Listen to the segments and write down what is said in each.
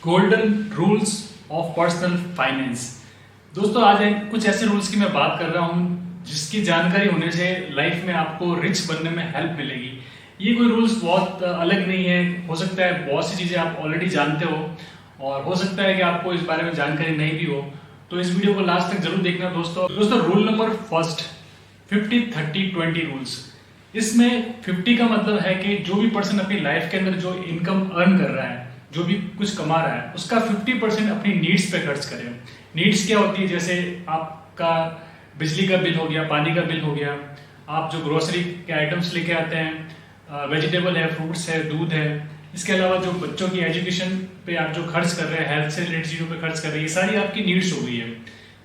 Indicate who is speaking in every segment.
Speaker 1: Golden rules of personal finance. दोस्तों आज कुछ ऐसे रूल्स की मैं बात कर रहा हूँ जिसकी जानकारी होने से लाइफ में आपको रिच बनने में हेल्प मिलेगी। ये कोई रूल्स बहुत अलग नहीं है, हो सकता है बहुत सी चीज़ें आप ऑलरेडी जानते हो और हो सकता है कि आपको इस बारे में जानकारी नहीं भी हो, तो इस वीडियो को लास्ट तक जरूर देखना दोस्तों। Rule number first 50-30-20 rules. इसमें 50 का मतलब है कि जो भी पर्सन अपनी लाइफ के अंदर जो इनकम अर्न कर रहा है, जो भी कुछ कमा रहा है, उसका 50% अपनी नीड्स पे खर्च करें। नीड्स क्या होती है? जैसे आपका बिजली का बिल हो गया, पानी का बिल हो गया, आप जो ग्रोसरी के आइटम्स लेके आते हैं, वेजिटेबल है, फ्रूट्स है, दूध है, इसके अलावा जो बच्चों की एजुकेशन पे आप जो खर्च कर रहे हैं, हेल्थ से रिलेटेड चीज़ों पे खर्च कर रहे हैं, ये सारी आपकी नीड्स हो गई है।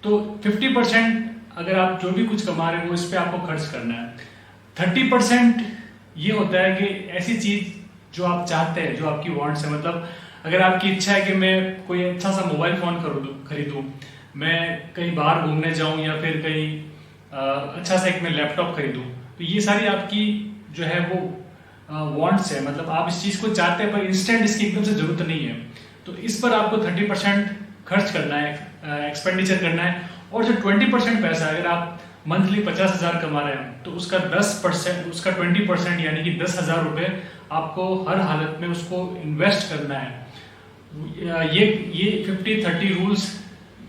Speaker 1: तो 50% अगर आप जो भी कुछ कमा रहे हो इस पर आपको खर्च करना है। 30% ये होता है कि ऐसी चीज जो आप चाहते हैं, जो आपकी वांट्स है, मतलब अगर आपकी इच्छा है कि मैं कोई अच्छा सा मोबाइल फोन खरीदूं, मैं कहीं बाहर घूमने जाऊं या फिर कहीं अच्छा सा एक मैं लैपटॉप खरीदूं, तो ये सारी आपकी जो है वो वांट्स है, मतलब आप इस चीज को चाहते हैं पर इंस्टेंट इसकी एकदम से जरूरत नहीं है। तो इस पर आपको 30% खर्च करना है, एक्सपेंडिचर करना है। और जो 20% पैसा, अगर आप मंथली 50,000 कमा रहे हैं तो उसका 10%, उसका 20% यानी कि 10,000 रुपए आपको हर हालत में उसको इन्वेस्ट करना है। ये 50-30 रूल्स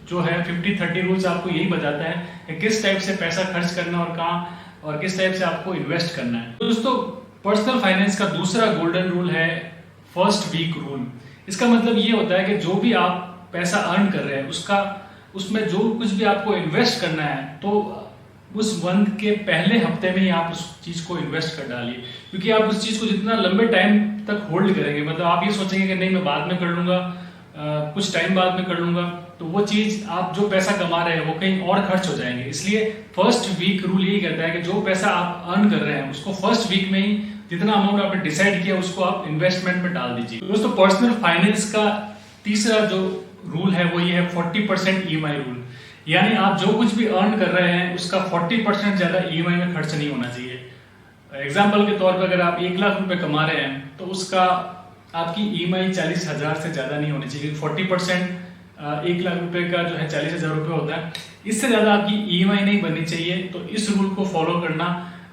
Speaker 1: जो है, 50-30 रूल्स आपको यही बताता है कि किस टाइप से पैसा खर्च करना और कहाँ और किस टाइप से आपको इन्वेस्ट करना है। दोस्तों पर्सनल फाइनेंस का दूसरा गोल्डन रूल है फर्स्ट वीक रूल। इसका मतलब ये होता है कि जो भी आप पैसा अर्न कर रहे हैं उसमें जो कुछ भी आपको इन्वेस्ट करना है, तो उस मंथ के पहले हफ्ते में ही आप उस चीज को इन्वेस्ट कर डालिए। क्योंकि आप उस चीज को जितना लंबे टाइम तक होल्ड करेंगे, मतलब आप ये सोचेंगे कि नहीं मैं बाद में कर लूंगा, कुछ टाइम बाद में कर लूंगा, तो वो चीज आप जो पैसा कमा रहे हैं वो कहीं और खर्च हो जाएंगे। इसलिए फर्स्ट वीक रूल यही कहता है कि जो पैसा आप अर्न कर रहे हैं उसको फर्स्ट वीक में ही जितना अमाउंट आपने डिसाइड किया उसको आप इन्वेस्टमेंट में डाल दीजिए। दोस्तों पर्सनल फाइनेंस का तीसरा जो रूल है वो ये है 40% EMI रूल। यानी आप जो कुछ भी अर्न कर रहे हैं उसका 40% ज्यादा EMI में खर्च नहीं होना चाहिए। एग्जाम्पल के तौर पर अगर आप 1 लाख रुपए कमा रहे हैं तो उसका आपकी EMI 40,000 से ज्यादा नहीं होनी चाहिए। 40% 1 लाख रुपए का जो है 40,000 रुपए होता है, इससे ज्यादा आपकी EMI नहीं बननी चाहिए। तो इस रूल को फॉलो करना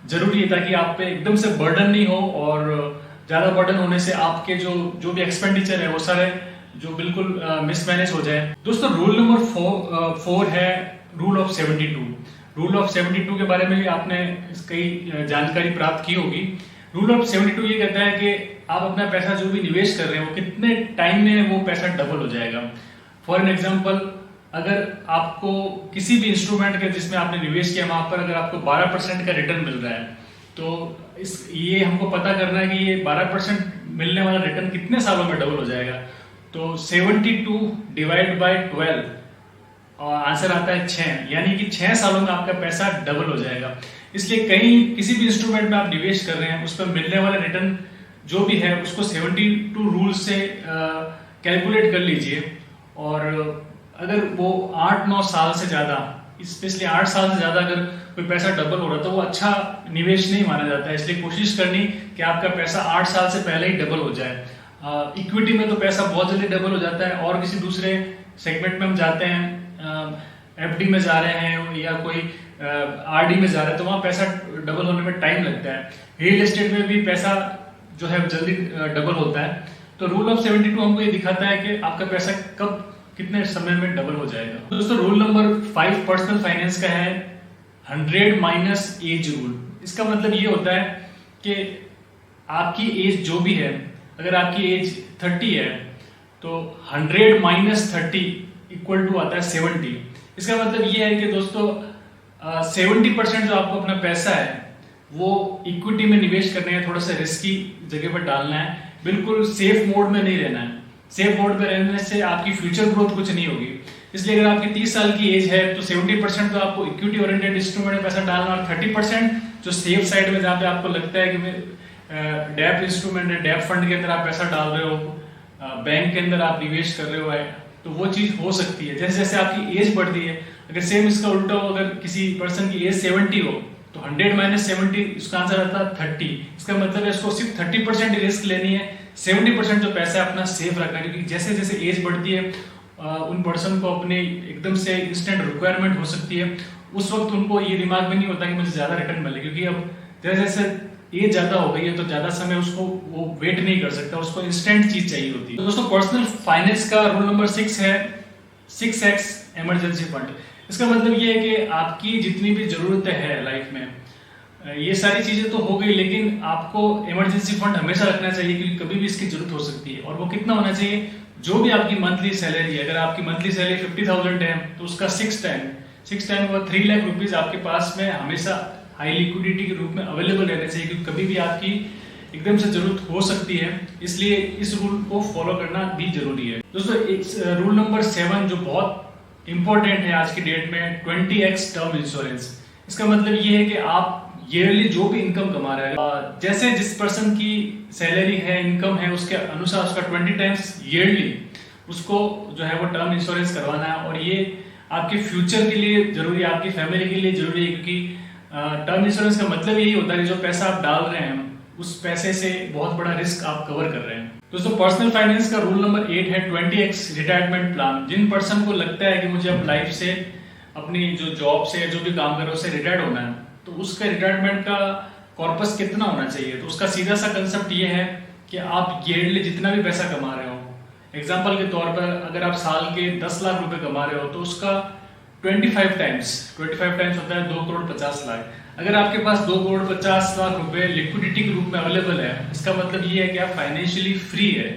Speaker 1: जरूरी है ताकि आप पे एकदम से बर्डन नहीं हो और ज्यादा बर्डन होने से आपके जो भी एक्सपेंडिचर है वो सारे जो बिल्कुल मिसमैनेज हो जाए। दोस्तों रूल नंबर 4 है रूल ऑफ 72। रूल ऑफ 72 के बारे में भी आपने कई जानकारी प्राप्त की होगी। रूल ऑफ 72 ये कहता है कि आप अपना पैसा जो भी निवेश कर रहे हो कितने टाइम में वो पैसा डबल हो जाएगा। फॉर एन एग्जाम्पल, अगर आपको किसी भी इंस्ट्रूमेंट के जिसमें आपने निवेश किया वहां पर अगर आपको 12% का रिटर्न मिल रहा है, तो ये हमको पता करना है कि ये 12% मिलने वाला रिटर्न कितने सालों में डबल हो जाएगा। तो 72 डिवाइड बाय 12 और आंसर आता है 6, यानी कि 6 सालों में आपका पैसा डबल हो जाएगा। इसलिए कहीं किसी भी इंस्ट्रूमेंट में आप निवेश कर रहे हैं उस पर मिलने वाला रिटर्न जो भी है उसको 72 रूल से कैलकुलेट कर लीजिए। और अगर वो 8-9 साल से ज्यादा, स्पेशली 8 साल से ज्यादा अगर कोई पैसा डबल हो रहा है तो वो अच्छा निवेश नहीं माना जाता है। इसलिए कोशिश करनी कि आपका पैसा 8 साल से पहले ही डबल हो जाए। इक्विटी में तो पैसा बहुत जल्दी डबल हो जाता है, और किसी दूसरे सेगमेंट में हम जाते हैं, FD में जा रहे हैं या कोई RD में जा रहे हैं, तो वहां पैसा डबल होने में टाइम लगता है। रियल एस्टेट में भी पैसा जो है जल्दी डबल होता है। तो रूल ऑफ 72 हमको ये दिखाता है कि आपका पैसा कब कितने समय में डबल हो जाएगा। दोस्तों रूल नंबर 5 पर्सनल फाइनेंस का है 100 माइनस एज रूल। इसका मतलब ये होता है कि आपकी एज जो भी है, अगर आपकी एज 30 है तो 100 माइनस 30 इक्वल टू आता है 70। इसका मतलब ये है कि दोस्तों 70% जो आपको अपना पैसा है वो इक्विटी में निवेश करना है, थोड़ा सा रिस्की जगह पर डालना है, बिल्कुल सेफ मोड में नहीं रहना है। सेफ मोड में रहने से आपकी फ्यूचर ग्रोथ कुछ नहीं होगी। इसलिए अगर आपकी 30 साल की एज है तो 70% तो आपको इक्विटी ओरिएंटेड इंस्ट्रूमेंट में पैसा डालना, और 30% जो सेफ साइड में जहाँ पे आपको लगता है कि डेप इंस्ट्रूमेंट है, डेप फंड के अंदर आप पैसा डाल रहे हो, बैंक के अंदर आप निवेश कर रहे हो है, तो वो चीज हो सकती है। जैसे जैसे आपकी एज बढ़ती है, अगर सेम इसका उल्टा हो, अगर किसी पर्सन की एज 70 हो तो 100 माइनस 70 इसका आंसर आता है 30। इसका मतलब है इसको सिर्फ 30% रिस्क लेनी है, 70% जो पैसा है अपना सेफ रखना है, क्योंकि जैसे जैसे एज बढ़ती है उन पर्सन को अपने एकदम से इंस्टेंट रिक्वायरमेंट हो सकती है। उस वक्त उनको ये दिमाग में नहीं होता कि मुझे ज़्यादा रिटर्न मिले, क्योंकि अब जैसे जैसे एज ज़्यादा हो गई है तो ज़्यादा समय उसको वो वेट नहीं कर सकता, उसको इंस्टेंट चीज़ चाहिए होती है। तो दोस्तों पर्सनल फाइनेंस का रूल नंबर 6 है 6x इमरजेंसी फंड। इसका मतलब ये है कि आपकी जितनी भी ज़रूरतें हैं लाइफ में, ये सारी चीज़ें तो हो गई, लेकिन आपको इमरजेंसी फंड हमेशा रखना चाहिए, क्योंकि कभी भी इसकी जरूरत हो सकती है। और वो कितना होना चाहिए, जो भी आपकी मंथली सैलरी है, अगर आपकी मंथली सैलरी 50,000 है तो उसका 6 टाइम वो 3 लाख रुपीज आपके पास में हमेशा हाई लिक्विडिटी के रूप में अवेलेबल रहना चाहिए, क्योंकि कभी भी आपकी एकदम से जरूरत हो सकती है। इसलिए इस रूल को फॉलो करना भी जरूरी है। दोस्तों रूल नंबर 7 जो बहुत इंपॉर्टेंट है आज की डेट में, 20x टर्म इंश्योरेंस। इसका मतलब ये है कि आप ईयरली जो भी इनकम कमा रहे हैं, जैसे जिस पर्सन की सैलरी है, इनकम है, उसके अनुसार उसका 20 टाइम्स ईयरली उसको जो है वो टर्म इंश्योरेंस करवाना है। और ये आपके फ्यूचर के लिए जरूरी है, आपकी फैमिली के लिए जरूरी है, क्योंकि टर्म इंश्योरेंस का मतलब यही होता है कि जो पैसा आप डाल रहे हैं उस पैसे से बहुत बड़ा रिस्क आप कवर कर रहे हैं। दोस्तों पर्सनल फाइनेंस का रूल नंबर 8 है 20x रिटायरमेंट प्लान। जिन पर्सन को लगता है कि मुझे अब लाइफ से, अपनी जो जॉब से, जो भी काम कर रहे हो उससे रिटायर्ड होना है, तो उसका रिटायरमेंट का कॉर्पस कितना होना चाहिए। तो उसका सीधा सा कंसेप्ट ये है कि आप ईयरली जितना भी पैसा कमा रहे हो, एग्जाम्पल के तौर पर अगर आप साल के 10 लाख रुपए कमा रहे हो तो उसका 25 टाइम्स होता है 2 करोड़ 50 लाख। अगर आपके पास 2 करोड़ 50 लाख रुपए लिक्विडिटी के रूप में अवेलेबल है, इसका मतलब ये है कि आप फाइनेंशियली फ्री है।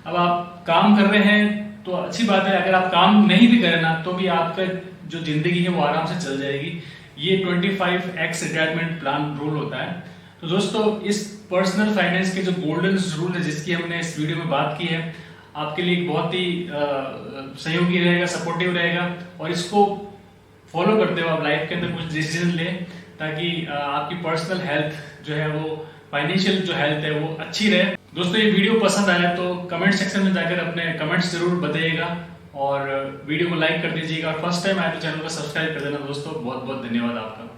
Speaker 1: अब आप काम कर रहे हैं तो अच्छी बात है, अगर आप काम नहीं भी करें ना तो भी आपका जो जिंदगी है वो आराम से चल जाएगी। ये 25x रिटायरमेंट प्लान रूल होता है। तो दोस्तों इस पर्सनल फाइनेंस के जो गोल्डन रूल है जिसकी हमने इस वीडियो में बात की है, आपके लिए एक बहुत ही सहयोगी रहेगा, सपोर्टिव रहेगा, और इसको फॉलो करते हुए आप लाइफ के अंदर कुछ डिसीजन लें ताकि आपकी पर्सनल हेल्थ जो है वो, फाइनेंशियल जो हेल्थ है वो अच्छी रहे। दोस्तों ये वीडियो पसंद आया तो कमेंट सेक्शन में जाकर अपने कमेंट्स जरूर बताइएगा और वीडियो को लाइक कर दीजिएगा, और फर्स्ट टाइम आए तो चैनल को सब्सक्राइब कर देना। दोस्तों बहुत बहुत धन्यवाद आपका।